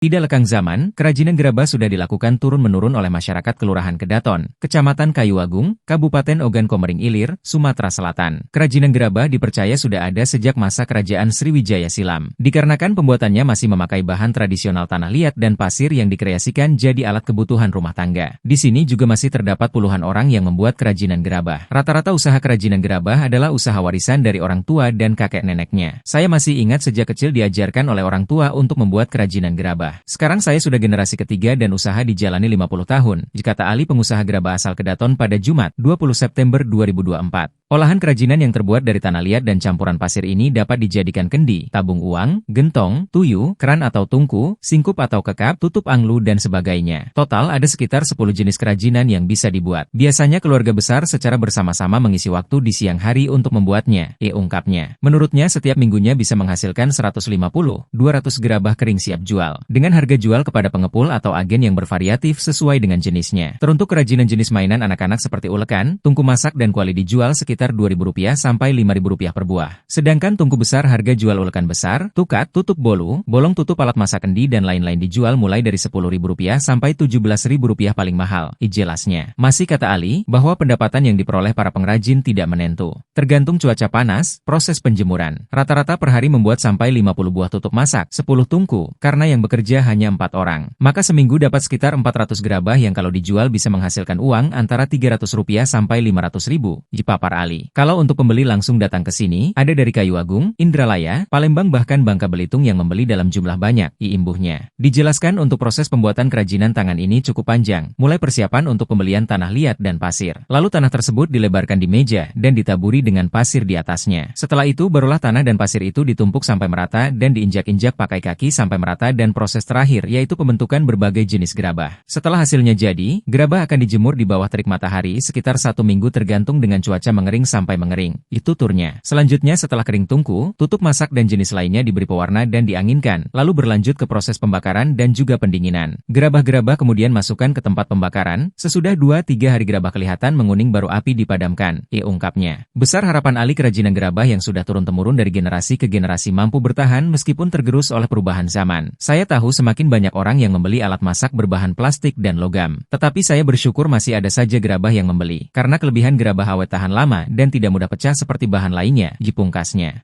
Tidak lekang zaman, kerajinan gerabah sudah dilakukan turun-menurun oleh masyarakat Kelurahan Kedaton, Kecamatan Kayuagung, Kabupaten Ogan Komering Ilir, Sumatera Selatan. Kerajinan gerabah dipercaya sudah ada sejak masa Kerajaan Sriwijaya silam. Dikarenakan pembuatannya masih memakai bahan tradisional tanah liat dan pasir yang dikreasikan jadi alat kebutuhan rumah tangga. Di sini juga masih terdapat puluhan orang yang membuat kerajinan gerabah. Rata-rata usaha kerajinan gerabah adalah usaha warisan dari orang tua dan kakek neneknya. Saya masih ingat sejak kecil diajarkan oleh orang tua untuk membuat kerajinan gerabah. Sekarang saya sudah generasi ketiga dan usaha dijalani 50 tahun, kata Ali pengusaha gerabah asal Kedaton pada Jumat, 20 September 2024. Olahan kerajinan yang terbuat dari tanah liat dan campuran pasir ini dapat dijadikan kendi, tabung uang, gentong, tuyu, keran atau tungku, singkup atau kekap, tutup anglu dan sebagainya. Total ada sekitar 10 jenis kerajinan yang bisa dibuat. Biasanya keluarga besar secara bersama-sama mengisi waktu di siang hari untuk membuatnya, ungkapnya. Menurutnya setiap minggunya bisa menghasilkan 150-200 gerabah kering siap jual. Dengan harga jual kepada pengepul atau agen yang bervariatif sesuai dengan jenisnya. Teruntuk kerajinan jenis mainan anak-anak seperti ulekan, tungku masak dan kuali dijual sekitar Rp2.000 sampai Rp5.000 per buah. Sedangkan tungku besar harga jual ulekan besar, tukat, tutup bolu, bolong tutup alat masak kendi dan lain-lain dijual mulai dari Rp10.000 sampai Rp17.000 paling mahal. Jelasnya. Masih kata Ali, bahwa pendapatan yang diperoleh para pengrajin tidak menentu. Tergantung cuaca panas, proses penjemuran. Rata-rata per hari membuat sampai 50 buah tutup masak, 10 tungku, karena yang bekerja hanya 4 orang. Maka seminggu dapat sekitar 400 gerabah yang kalau dijual bisa menghasilkan uang antara Rp300 sampai Rp500.000, dipapar Ali. Kalau untuk pembeli langsung datang ke sini, ada dari Kayuagung, Indralaya, Palembang bahkan Bangka Belitung yang membeli dalam jumlah banyak, imbuhnya. Dijelaskan untuk proses pembuatan kerajinan tangan ini cukup panjang, mulai persiapan untuk pembelian tanah liat dan pasir. Lalu tanah tersebut dilebarkan di meja dan ditaburi dengan pasir di atasnya. Setelah itu barulah tanah dan pasir itu ditumpuk sampai merata dan diinjak-injak pakai kaki sampai merata dan proses terakhir yaitu pembentukan berbagai jenis gerabah. Setelah hasilnya jadi, gerabah akan dijemur di bawah terik matahari sekitar 1 minggu tergantung dengan cuaca mengering sampai mengering. Itu turnya. Selanjutnya setelah kering tungku, tutup masak dan jenis lainnya diberi pewarna dan dianginkan, lalu berlanjut ke proses pembakaran dan juga pendinginan. Gerabah-gerabah kemudian masukkan ke tempat pembakaran, sesudah 2-3 hari gerabah kelihatan menguning baru api dipadamkan, ungkapnya. Besar harapan Ali kerajinan gerabah yang sudah turun-temurun dari generasi ke generasi mampu bertahan meskipun tergerus oleh perubahan zaman. Saya tahu semakin banyak orang yang membeli alat masak berbahan plastik dan logam. Tetapi saya bersyukur masih ada saja gerabah yang membeli, karena kelebihan gerabah awet tahan lama dan tidak mudah pecah seperti bahan lainnya, pungkasnya.